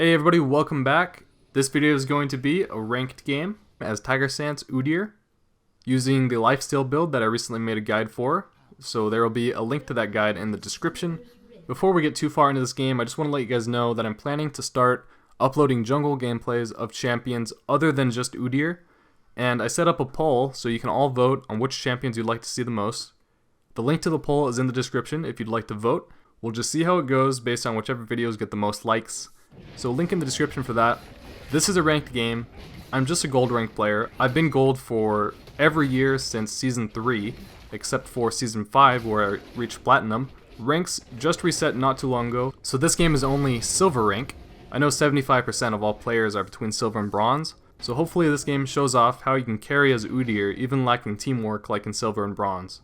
Hey everybody, welcome back. This video is going to be a ranked game as Tiger Stance Udyr using the Lifesteal build that I recently made a guide for. So there will be a link to that guide in the description. Before we get too far into this game, I just want to let you guys know that I'm planning to start uploading jungle gameplays of champions other than just Udyr. And I set up a poll so you can all vote on which champions you'd like to see the most. The link to the poll is in the description if you'd like to vote. We'll just see how it goes based on whichever videos get the most likes. So link in the description for that. This is a ranked game. I'm just a gold ranked player. I've been gold for every year since season 3, except for season 5 where I reached platinum. Ranks just reset not too long ago, so this game is only silver rank. I know 75% of all players are between silver and bronze, so hopefully this game shows off how you can carry as Udyr even lacking teamwork like in silver and bronze.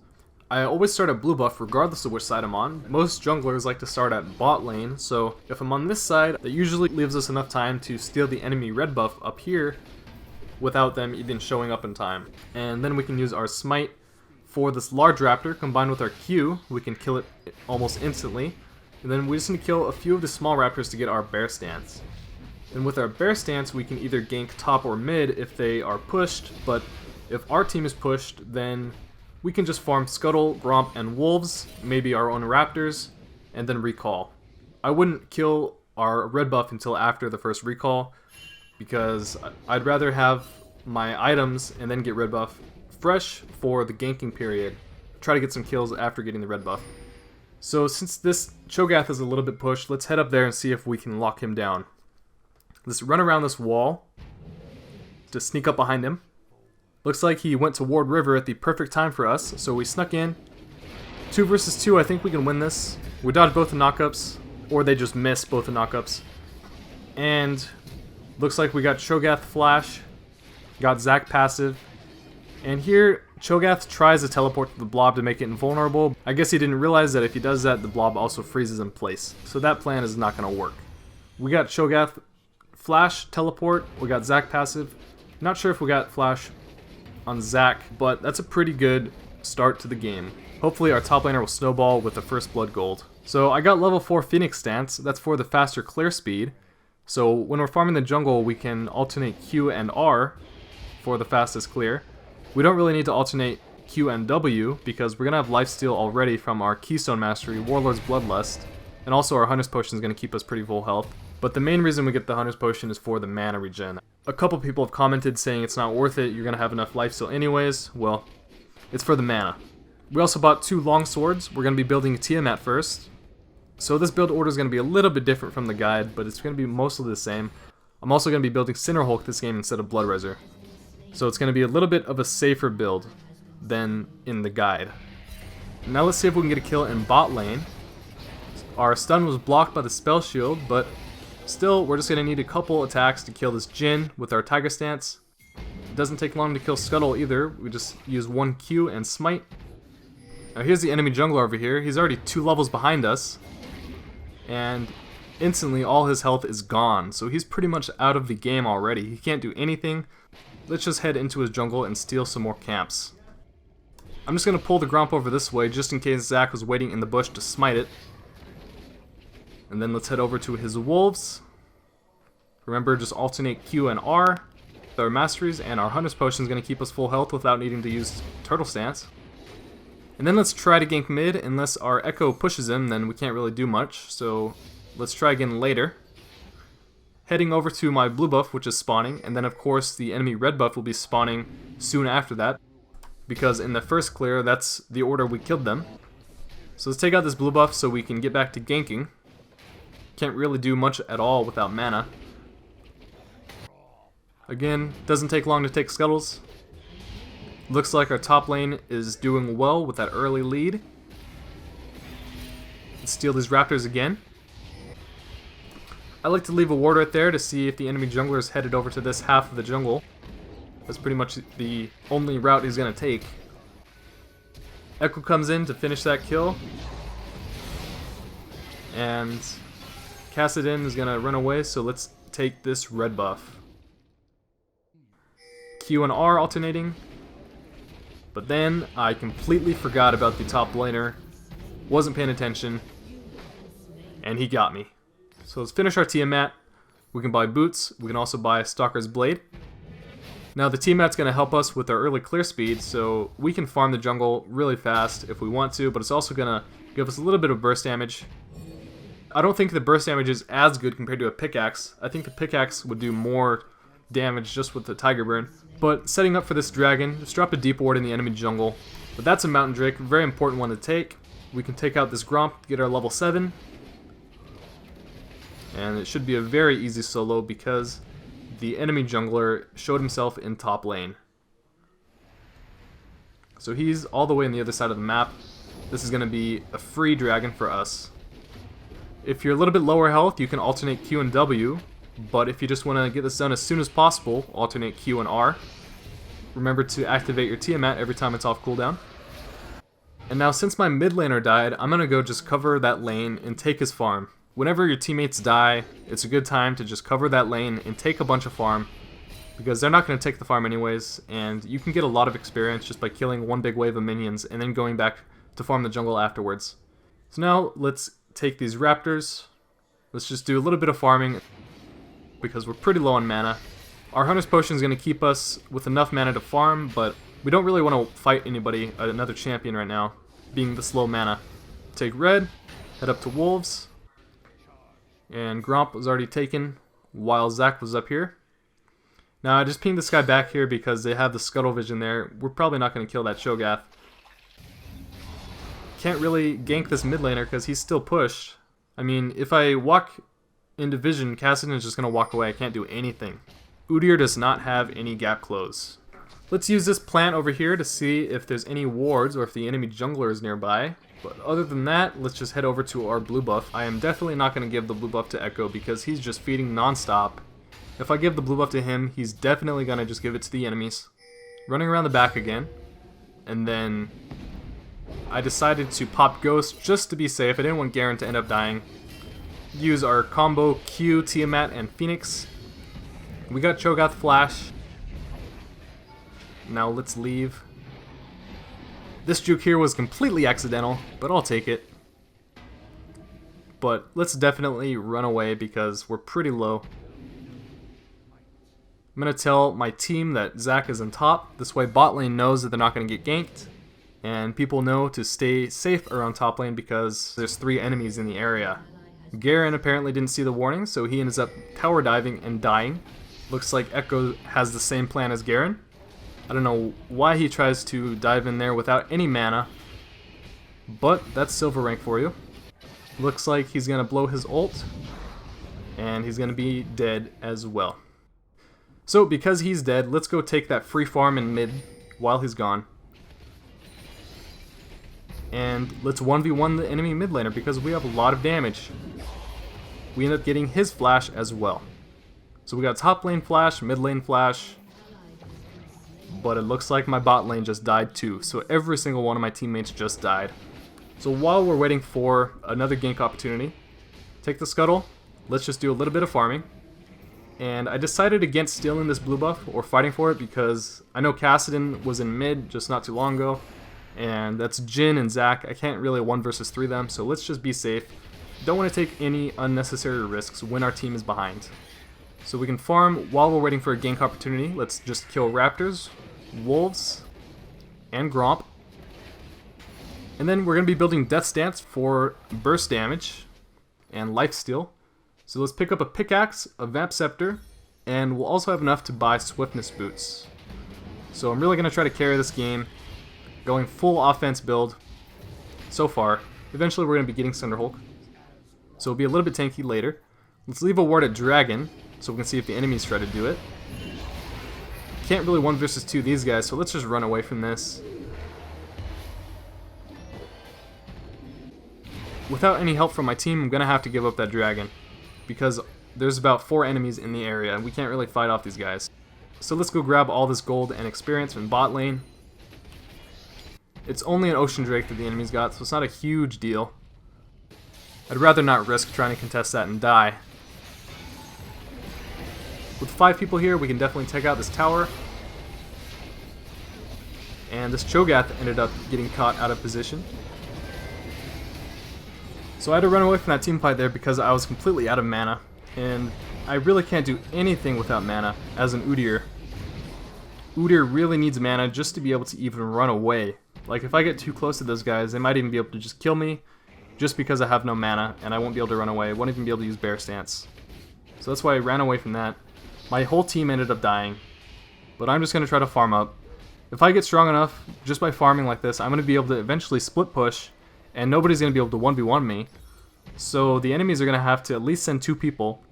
I always start at blue buff regardless of which side I'm on. Most junglers like to start at bot lane, so if I'm on this side, that usually leaves us enough time to steal the enemy red buff up here without them even showing up in time. And then we can use our smite for this large raptor combined with our Q. We can kill it almost instantly. And then we just need to kill a few of the small raptors to get our bear stance. And with our bear stance, we can either gank top or mid if they are pushed, but if our team is pushed, then we can just farm Scuttle, Gromp, and Wolves, maybe our own Raptors, and then recall. I wouldn't kill our red buff until after the first recall, because I'd rather have my items and then get red buff fresh for the ganking period. Try to get some kills after getting the red buff. So since this Cho'Gath is a little bit pushed, let's head up there and see if we can lock him down. Let's run around this wall to sneak up behind him. Looks like he went to Ward River at the perfect time for us, so we snuck in. 2 versus 2, I think we can win this. We dodged both the knockups, or they just missed both the knockups. And looks like we got Cho'Gath flash, got Zac passive. And here, Cho'Gath tries to teleport to the blob to make it invulnerable. I guess he didn't realize that if he does that, the blob also freezes in place. So that plan is not going to work. We got Cho'Gath flash, teleport, we got Zac passive. Not sure if we got flash on Zac, but that's a pretty good start to the game. Hopefully our top laner will snowball with the first blood gold. So I got level 4 Phoenix stance, that's for the faster clear speed. So when we're farming the jungle, we can alternate Q and R for the fastest clear. We don't really need to alternate Q and W because we're going to have Lifesteal already from our Keystone Mastery, Warlord's Bloodlust, and also our Hunter's Potion is going to keep us pretty full health. But the main reason we get the Hunter's Potion is for the mana regen. A couple people have commented saying it's not worth it, you're going to have enough lifesteal anyways. Well, it's for the mana. We also bought 2 long swords. We're going to be building a Tiamat first. So this build order is going to be a little bit different from the guide, but it's going to be mostly the same. I'm also going to be building Cinderhulk this game instead of Blood Razor. So it's going to be a little bit of a safer build than in the guide. Now let's see if we can get a kill in bot lane. Our stun was blocked by the spell shield, but still, we're just going to need a couple attacks to kill this Jhin with our Tiger Stance. It doesn't take long to kill Scuttle either. We just use 1 Q and Smite. Now here's the enemy jungler over here. He's already 2 levels behind us. And instantly all his health is gone. So he's pretty much out of the game already. He can't do anything. Let's just head into his jungle and steal some more camps. I'm just going to pull the Gromp over this way just in case Zac was waiting in the bush to smite it. And then let's head over to his wolves. Remember, just alternate Q and R with our masteries, and our Hunter's Potion is going to keep us full health without needing to use Turtle Stance. And then let's try to gank mid. Unless our Echo pushes him, then we can't really do much. So let's try again later. Heading over to my blue buff, which is spawning, and then of course the enemy red buff will be spawning soon after that. Because in the first clear, that's the order we killed them. So let's take out this blue buff so we can get back to ganking. Can't really do much at all without mana. Again, doesn't take long to take Scuttles. Looks like our top lane is doing well with that early lead. Let's steal these raptors again. I like to leave a ward right there to see if the enemy jungler is headed over to this half of the jungle. That's pretty much the only route he's going to take. Echo comes in to finish that kill. And Kassadin is going to run away, so let's take this red buff. Q and R alternating. But then I completely forgot about the top laner. Wasn't paying attention. And he got me. So let's finish our Tiamat. We can buy boots. We can also buy Stalker's Blade. Now the Tiamat's going to help us with our early clear speed, so we can farm the jungle really fast if we want to, but it's also going to give us a little bit of burst damage. I don't think the burst damage is as good compared to a pickaxe. I think the pickaxe would do more damage just with the Tiger Burn. But setting up for this dragon, just drop a deep ward in the enemy jungle. But that's a Mountain Drake, very important one to take. We can take out this Gromp to get our level 7. And it should be a very easy solo because the enemy jungler showed himself in top lane. So he's all the way on the other side of the map. This is going to be a free dragon for us. If you're a little bit lower health, you can alternate Q and W, but if you just want to get this done as soon as possible, alternate Q and R. Remember to activate your Tiamat every time it's off cooldown. And now since my mid laner died, I'm going to go just cover that lane and take his farm. Whenever your teammates die, it's a good time to just cover that lane and take a bunch of farm, because they're not going to take the farm anyways, and you can get a lot of experience just by killing one big wave of minions and then going back to farm the jungle afterwards. So now let's take these raptors. Let's just do a little bit of farming because we're pretty low on mana. Our Hunter's Potion is going to keep us with enough mana to farm, but we don't really want to fight anybody, another champion right now, being this low mana. Take red, head up to wolves, and Gromp was already taken while Zac was up here. Now I just pinged this guy back here because they have the Scuttle Vision there. We're probably not going to kill that Cho'Gath. Can't really gank this mid laner because he's still pushed. I mean, if I walk into vision, Kassadin is just going to walk away. I can't do anything. Udyr does not have any gap close. Let's use this plant over here to see if there's any wards or if the enemy jungler is nearby. But other than that, let's just head over to our blue buff. I am definitely not going to give the blue buff to Echo because he's just feeding non-stop. If I give the blue buff to him, he's definitely going to just give it to the enemies. Running around the back again. And then I decided to pop Ghost just to be safe. I didn't want Garen to end up dying. Use our combo Q, Tiamat, and Phoenix. We got Cho'Gath Flash. Now let's leave. This juke here was completely accidental, but I'll take it. But let's definitely run away because we're pretty low. I'm going to tell my team that Zac is on top. This way bot lane knows that they're not going to get ganked. And people know to stay safe around top lane because there's 3 enemies in the area. Garen apparently didn't see the warning, so he ends up tower diving and dying. Looks like Echo has the same plan as Garen. I don't know why he tries to dive in there without any mana, but that's silver rank for you. Looks like he's going to blow his ult, and he's going to be dead as well. So because he's dead, let's go take that free farm in mid while he's gone. And let's 1v1 the enemy mid laner because we have a lot of damage. We end up getting his flash as well. So we got top lane flash, mid lane flash, but it looks like my bot lane just died too. So every single one of my teammates just died. So while we're waiting for another gank opportunity, take the Scuttle, let's just do a little bit of farming. And I decided against stealing this blue buff or fighting for it because I know Kassadin was in mid just not too long ago. And that's Jhin and Zac. I can't really 1 versus 3 them, so let's just be safe. Don't want to take any unnecessary risks when our team is behind. So we can farm while we're waiting for a gank opportunity. Let's just kill raptors, wolves, and Gromp. And then we're going to be building Death Stance for burst damage and Lifesteal. So let's pick up a pickaxe, a Vamp Scepter, and we'll also have enough to buy Swiftness Boots. So I'm really going to try to carry this game, going full offense build so far. Eventually we're going to be getting Cinderhulk, so it'll be a little bit tanky later. Let's leave a ward at Dragon so we can see if the enemies try to do it. Can't really 1 versus 2 these guys, so let's just run away from this. Without any help from my team, I'm going to have to give up that Dragon because there's about 4 enemies in the area and we can't really fight off these guys. So let's go grab all this gold and experience from bot lane. It's only an Ocean Drake that the enemies got, so it's not a huge deal. I'd rather not risk trying to contest that and die. With 5 people here, we can definitely take out this tower. And this Cho'Gath ended up getting caught out of position. So I had to run away from that team fight there because I was completely out of mana. And I really can't do anything without mana as an Udyr. Udyr really needs mana just to be able to even run away. Like, if I get too close to those guys, they might even be able to just kill me just because I have no mana, and I won't be able to run away. I won't even be able to use Bear Stance. So that's why I ran away from that. My whole team ended up dying, but I'm just going to try to farm up. If I get strong enough, just by farming like this, I'm going to be able to eventually split push, and nobody's going to be able to 1v1 me. So the enemies are going to have to at least send 2 people,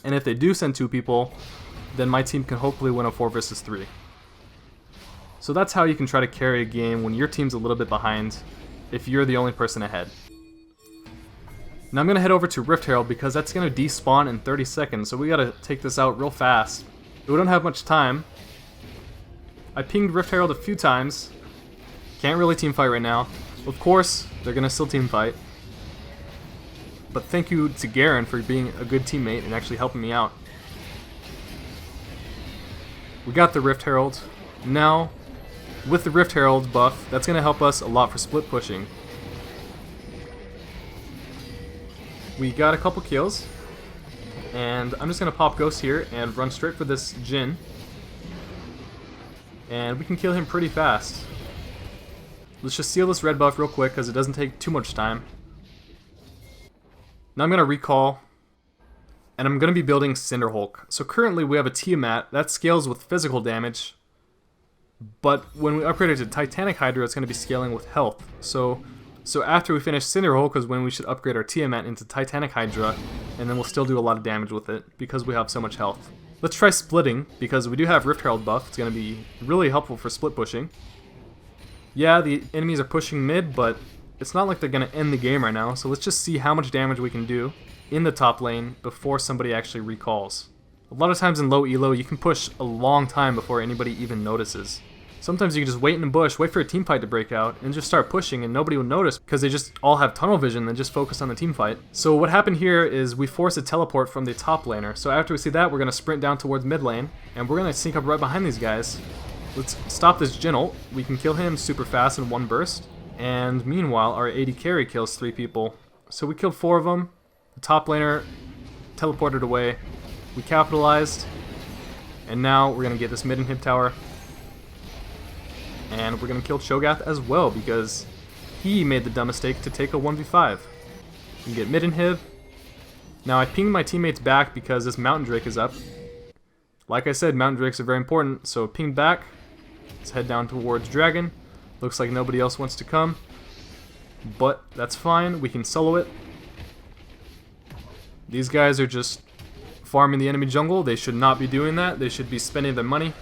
and if they do send 2 people, then my team can hopefully win a 4 versus 3. So that's how you can try to carry a game when your team's a little bit behind, if you're the only person ahead. Now I'm going to head over to Rift Herald because that's going to despawn in 30 seconds, so we got to take this out real fast. We don't have much time. I pinged Rift Herald a few times. Can't really teamfight right now. Of course, they're going to still teamfight. But thank you to Garen for being a good teammate and actually helping me out. We got the Rift Herald. Now, with the Rift Herald buff, that's going to help us a lot for split pushing. We got a couple kills, and I'm just going to pop Ghost here and run straight for this Jhin. And we can kill him pretty fast. Let's just seal this red buff real quick because it doesn't take too much time. Now I'm going to recall, and I'm going to be building Cinderhulk. So currently we have a Tiamat that scales with physical damage, but when we upgrade it to Titanic Hydra, it's going to be scaling with health. So after we finish Cinderhulk is when we should upgrade our Tiamat into Titanic Hydra, and then we'll still do a lot of damage with it because we have so much health. Let's try splitting, because we do have Rift Herald buff. It's going to be really helpful for split pushing. Yeah, the enemies are pushing mid, but it's not like they're going to end the game right now, so let's just see how much damage we can do in the top lane before somebody actually recalls. A lot of times in low elo, you can push a long time before anybody even notices. Sometimes you can just wait in the bush, wait for a team fight to break out, and just start pushing and nobody will notice because they just all have tunnel vision and just focus on the team fight. So what happened here is we forced a teleport from the top laner. So after we see that, we're going to sprint down towards mid lane, and we're going to sneak up right behind these guys. Let's stop this Jhin ult. We can kill him super fast in one burst. And meanwhile, our AD carry kills 3 people. So we killed 4 of them. The top laner teleported away. We capitalized. And now we're going to get this mid inhib tower. And we're going to kill Cho'Gath as well because he made the dumb mistake to take a 1v5. We can get mid inhib. Now I pinged my teammates back because this Mountain Drake is up. Like I said, Mountain Drakes are very important, so ping back. Let's head down towards Dragon. Looks like nobody else wants to come, but that's fine. We can solo it. These guys are just farming the enemy jungle. They should not be doing that. They should be spending their money.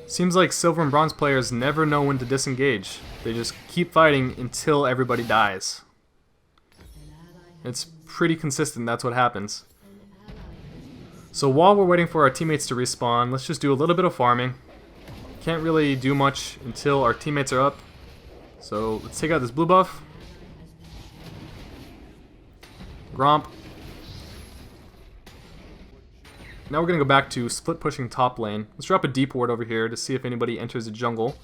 Seems like silver and bronze players never know when to disengage. They just keep fighting until everybody dies. It's pretty consistent, that's what happens. So while we're waiting for our teammates to respawn, let's just do a little bit of farming. Can't really do much until our teammates are up. So let's take out this blue buff. Gromp. Now we're going to go back to split pushing top lane. Let's drop a deep ward over here to see if anybody enters the jungle.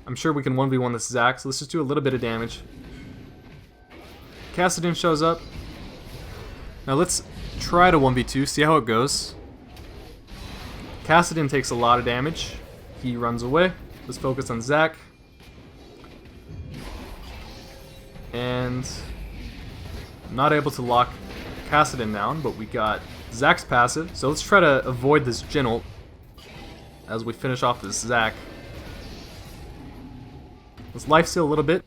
I'm sure we can 1v1 this Zac, so let's just do a little bit of damage. Kassadin shows up. Now let's try to 1v2, see how it goes. Kassadin takes a lot of damage. He runs away. Let's focus on Zac. And I'm not able to lock Kassadin down, but we got Zac's passive. So let's try to avoid this Jhin ult as we finish off this Zac. Let's lifesteal a little bit.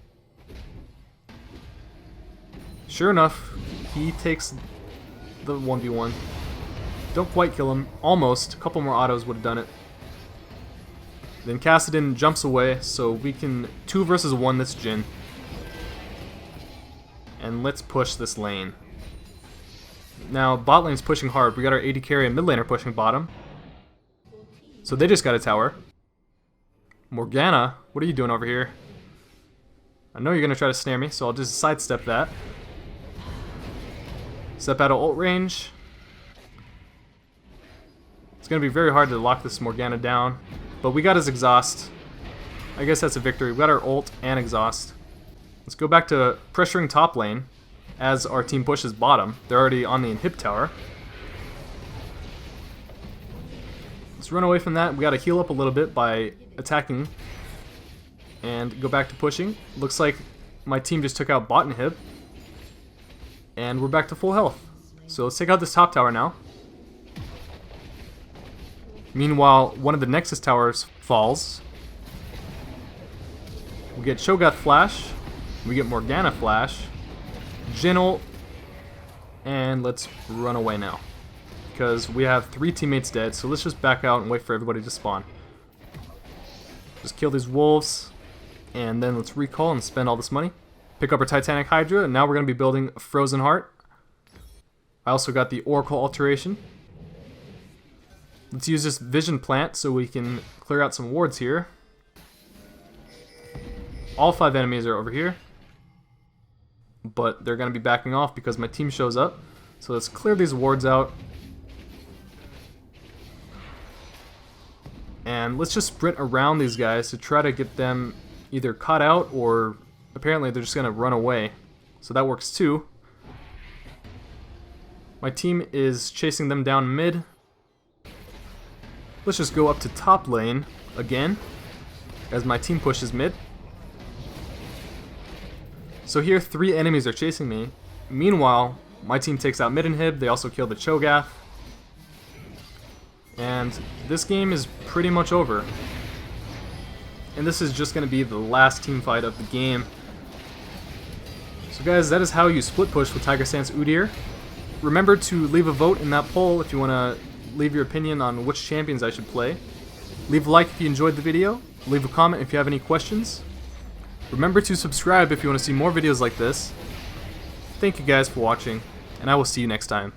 Sure enough, he takes the 1v1. Don't quite kill him. Almost. A couple more autos would have done it. Then Kassadin jumps away, so we can 2 versus 1 this Jhin. And let's push this lane. Now, bot lane's pushing hard. We got our AD carry and mid laner pushing bottom. So they just got a tower. Morgana, what are you doing over here? I know you're going to try to snare me, so I'll just sidestep that. Step out of ult range. It's going to be very hard to lock this Morgana down. But we got his exhaust. I guess that's a victory. We got our ult and exhaust. Let's go back to pressuring top lane. as our team pushes bottom. They're already on the inhib tower. Let's run away from that. We gotta heal up a little bit by attacking and go back to pushing. Looks like my team just took out bot inhib, and we're back to full health. So let's take out this top tower now. Meanwhile, one of the Nexus towers falls. We get Cho'Gath flash, we get Morgana flash, Jhin ult, and let's run away now. Because we have 3 teammates dead, so let's just back out and wait for everybody to spawn. Just kill these wolves, and then let's recall and spend all this money. Pick up our Titanic Hydra, and now we're going to be building a Frozen Heart. I also got the Oracle Alteration. Let's use this Vision Plant so we can clear out some wards here. All 5 enemies are over here, but they're going to be backing off because my team shows up. So let's clear these wards out. And let's just sprint around these guys to try to get them either caught out, or apparently they're just going to run away. So that works too. My team is chasing them down mid. Let's just go up to top lane again as my team pushes mid. So here 3 enemies are chasing me. Meanwhile, my team takes out mid inhib. They also kill the Cho'Gath. And this game is pretty much over. And this is just going to be the last team fight of the game. So guys, that is how you split push with TigerStance Udyr. Remember to leave a vote in that poll if you want to leave your opinion on which champions I should play. Leave a like if you enjoyed the video. Leave a comment if you have any questions. Remember to subscribe if you want to see more videos like this. Thank you guys for watching, and I will see you next time.